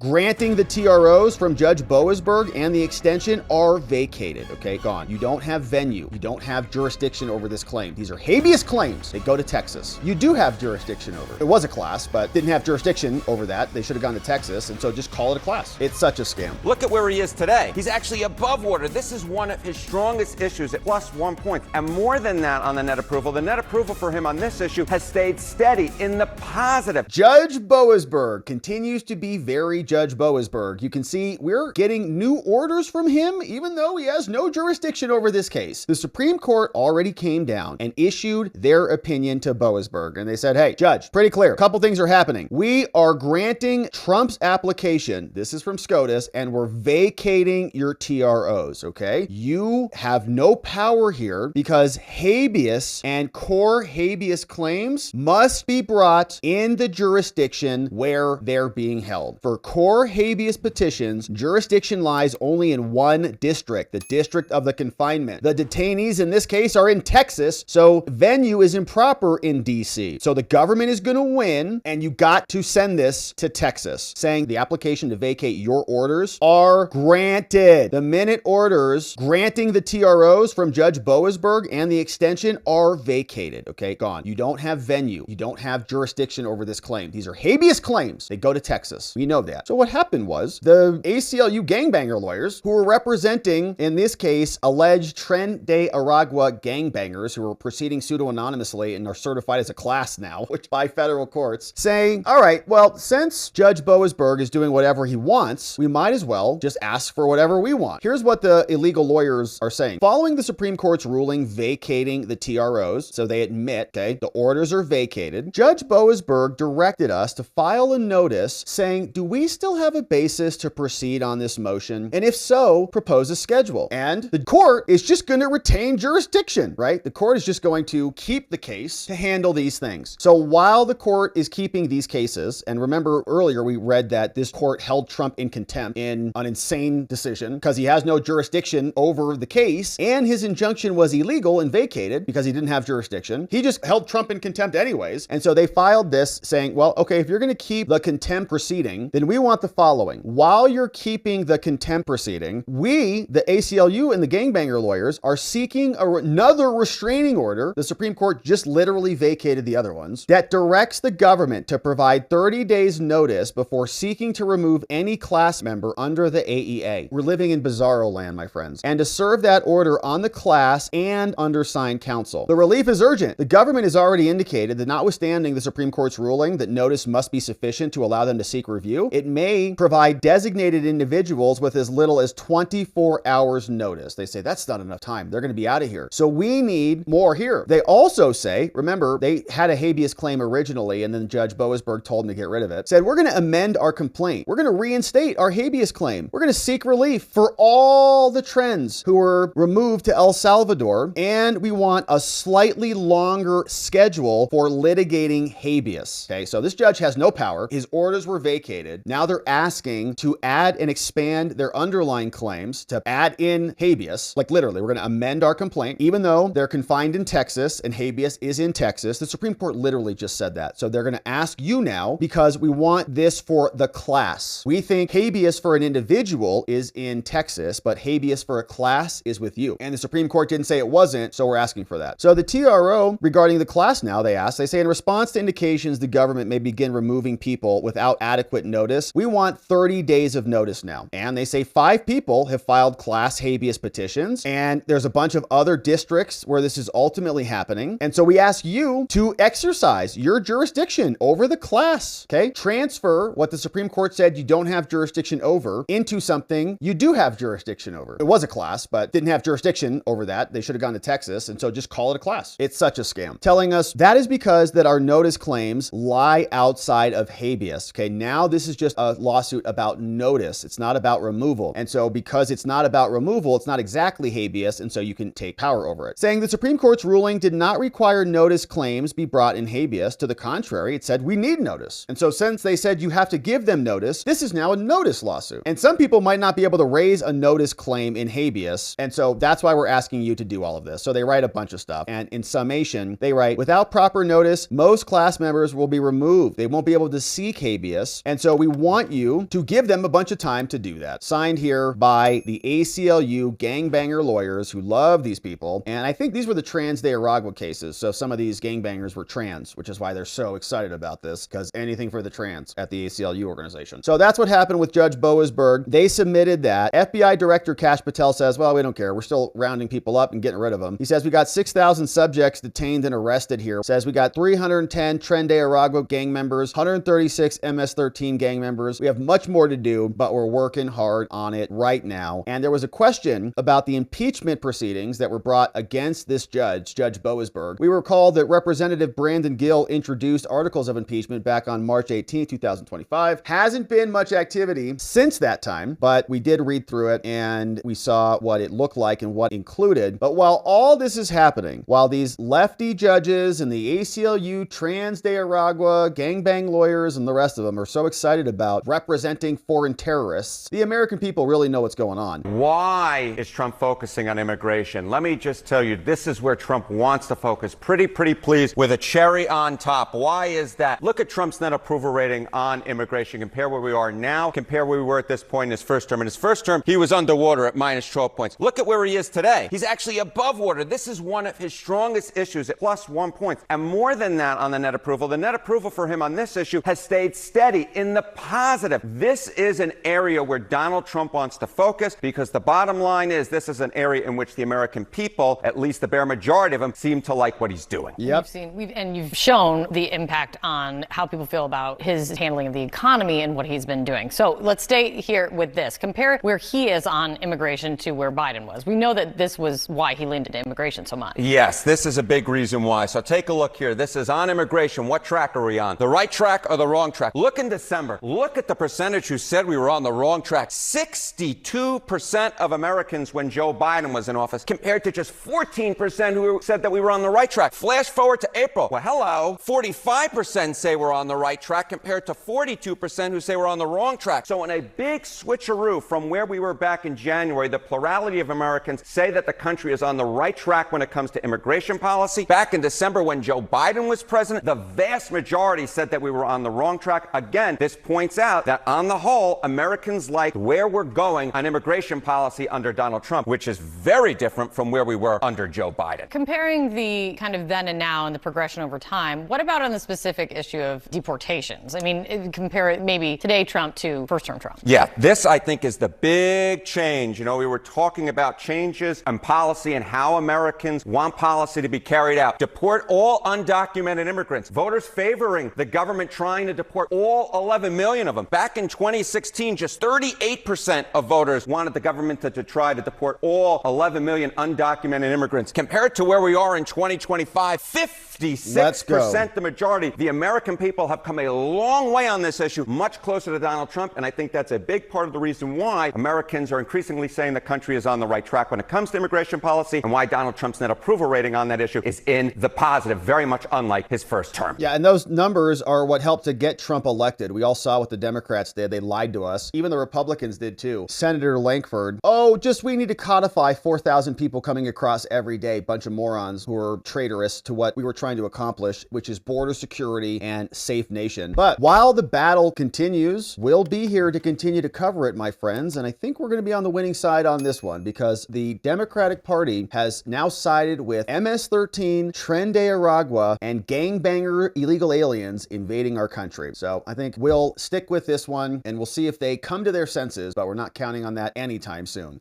granting the TROs from Judge Boasberg and the extension are vacated. Okay, gone. You don't have venue. You don't have jurisdiction over this claim. These are habeas claims. They go to Texas. You do have jurisdiction over it. It was a class, but didn't have jurisdiction over that. They should have gone to Texas, and so just call it a class. It's such a scam. Look at where he is today. He's actually above water. This is one of his strongest issues at +1 point. And more than that on the net approval for him on this issue has stayed steady in the positive. Judge Boasberg continues to be very Judge Boasberg. You can see we're getting new orders from him, even though he has no jurisdiction over this case. The Supreme Court already came down and issued their opinion to Boasberg. And they said, hey, Judge, pretty clear. A couple things are happening. We are granting Trump's application. This is from SCOTUS, and we're vacating your TROs, okay? You have no power here because habeas and core habeas claims must be brought in the jurisdiction where they're being held. For core habeas petitions, jurisdiction lies only in one district, the district of the confinement. The detainees in this case are in Texas, so venue is improper in DC. So the government is going to win, and you got to send this to Texas, saying the application to vacate your orders are granted. The minute orders granting the TROs from Judge Boasberg and the extension are vacated. Okay, gone. You don't have venue. You don't have jurisdiction over this claim. These are habeas claims. They go to Texas. We know that. So what happened was the ACLU gangbanger lawyers who were representing, in this case, alleged Tren de Aragua gangbangers who were proceeding pseudo-anonymously and are certified as a class now, which by federal courts, saying, all right, well, since Judge Boasberg is doing whatever he wants, we might as well just ask for whatever we want. Here's what the illegal lawyers are saying. Following the Supreme Court's ruling vacating the TROs, so they admit, okay, the orders are vacated, Judge Boasberg directed us to file a notice saying, do we still have a basis to proceed on this motion? And if so, propose a schedule. And the court is just going to retain jurisdiction, right? The court is just going to keep the case to handle these things. So while the court is keeping these cases, and remember earlier we read that this court held Trump in contempt in an insane decision because he has no jurisdiction over the case, and his injunction was illegal and vacated because he didn't have jurisdiction. He just held Trump in contempt anyways. And so they filed this saying, well, okay, if you're going to keep the contempt proceeding, then we want the following. While you're keeping the contempt proceeding, we, the ACLU and the gangbanger lawyers, are seeking another restraining order. The Supreme Court just literally vacated the other ones that directs the government to provide 30 days notice before seeking to remove any class member under the AEA. We're living in bizarro land, my friends. And to serve that order on the class and undersigned counsel. The relief is urgent. The government has already indicated that notwithstanding the Supreme Court's ruling that notice must be sufficient to allow them to seek review, it may provide designated individuals with as little as 24 hours notice. They say that's not enough time. They're going to be out of here. So we need more here. They also say, remember, they had a habeas claim originally, and then Judge Boasberg told them to get rid of it. Said, we're going to amend our complaint. We're going to reinstate our habeas claim. We're going to seek relief for all the trends who were removed to El Salvador, and we want a slightly longer schedule for litigating habeas. Okay, so this judge has no power. His orders were vacated. Now they're asking to add and expand their underlying claims to add in habeas. Like literally, we're going to amend our complaint, even though they're confined in Texas and habeas is in Texas. The Supreme Court literally just said that. So they're going to ask you now because we want this for the class. We think habeas for an individual is in Texas, but habeas for a class is with you. And the Supreme Court didn't say it wasn't, so we're asking for that. So the TRO regarding the class now, they say in response to indications the government may begin removing people without adequate notice, we want 30 days of notice now. And they say 5 people have filed class habeas petitions, and there's a bunch of other districts where this is ultimately happening. And so we ask you to exercise your jurisdiction over the class, okay? Transfer what the Supreme Court said you don't have jurisdiction over into something you do have jurisdiction over. It was a class, but didn't have jurisdiction over that. They should have gone to Texas, and so just call it a class. It's such a scam. Telling us that is because that our notice claims lie outside of habeas. Okay, now this is just a lawsuit about notice. It's not about removal. And so because it's not about removal, it's not exactly habeas, and so you can take power over it. Saying the Supreme Court's ruling did not require notice claims be brought in habeas. To the contrary, it said we need notice. And so since they said you have to give them notice, this is now a notice lawsuit. And some people might not be able to raise a notice claim in habeas. And so that's why we're asking you to do all of this. So they write a bunch of stuff. And in summation, they write, without proper notice, most class members will be removed. They won't be able to seek habeas. And so we want want you to give them a bunch of time to do that. Signed here by the ACLU gangbanger lawyers who love these people. And I think these were the trans de Aragua cases. So some of these gangbangers were trans, which is why they're so excited about this, because anything for the trans at the ACLU organization. So that's what happened with Judge Boasberg. They submitted that. FBI Director Kash Patel says, well, we don't care. We're still rounding people up and getting rid of them. He says we got 6,000 subjects detained and arrested here. Says we got 310 Tren de Aragua gang members, 136 MS-13 gang members. We have much more to do, but we're working hard on it right now. And there was a question about the impeachment proceedings that were brought against this judge, Judge Boasberg. We recall that Representative Brandon Gill introduced articles of impeachment back on March 18, 2025. Hasn't been much activity since that time, but we did read through it and we saw what it looked like and what included. But while all this is happening, while these lefty judges and the ACLU, Trans de Aragua, gangbang lawyers, and the rest of them are so excited about representing foreign terrorists, the American people really know what's going on. Why is Trump focusing on immigration? Let me just tell you, this is where Trump wants to focus. Pretty please, with a cherry on top. Why is that? Look at Trump's net approval rating on immigration. Compare where we are now, compare where we were at this point in his first term. In his first term, he was underwater at minus 12 points. Look at where he is today. He's actually above water. This is one of his strongest issues at plus 1 point. And more than that on the net approval for him on this issue has stayed steady in the positive. This is an area where Donald Trump wants to focus, because the bottom line is this is an area in which the American people, at least the bare majority of them, seem to like what he's doing. Yep. You've shown the impact on how people feel about his handling of the economy and what he's been doing. So let's stay here with this. Compare where he is on immigration to where Biden was. We know that this was why he leaned into immigration so much. Yes, this is a big reason why. So take a look here. This is on immigration. What track are we on? The right track or the wrong track? Look in December. Look at the percentage who said we were on the wrong track. 62% of Americans when Joe Biden was in office, compared to just 14% who said that we were on the right track. Flash forward to April. Well, hello. 45% say we're on the right track compared to 42% who say we're on the wrong track. So in a big switcheroo from where we were back in January, the plurality of Americans say that the country is on the right track when it comes to immigration policy. Back in December when Joe Biden was president, the vast majority said that we were on the wrong track. Again, this points out that on the whole, Americans like where we're going on immigration policy under Donald Trump, which is very different from where we were under Joe Biden. Comparing the kind of then and now and the progression over time, what about on the specific issue of deportations? I mean, compare it maybe today Trump to first-term Trump. Yeah, this I think is the big change. You know, we were talking about changes in policy and how Americans want policy to be carried out. Deport all undocumented immigrants. Voters favoring the government trying to deport all 11 million of them. Back in 2016, just 38% of voters wanted the government to try to deport all 11 million undocumented immigrants. Compared to where we are in 2025, 56%, the majority. The American people have come a long way on this issue, much closer to Donald Trump, and I think that's a big part of the reason why Americans are increasingly saying the country is on the right track when it comes to immigration policy, and why Donald Trump's net approval rating on that issue is in the positive, very much unlike his first term. Yeah, and those numbers are what helped to get Trump elected. We all saw what the Democrats did. They lied to us. Even the Republicans did too. Senator Lankford, we need to codify 4,000 people coming across every day. Bunch of morons who are traitorous to what we were trying to accomplish, which is border security and safe nation. But while the battle continues, we'll be here to continue to cover it, my friends. And I think we're going to be on the winning side on this one, because the Democratic Party has now sided with MS-13, Tren de Aragua, and gangbanger illegal aliens invading our country. So I think we'll stick with this one and we'll see if they come to their senses, but we're not counting on that anytime soon.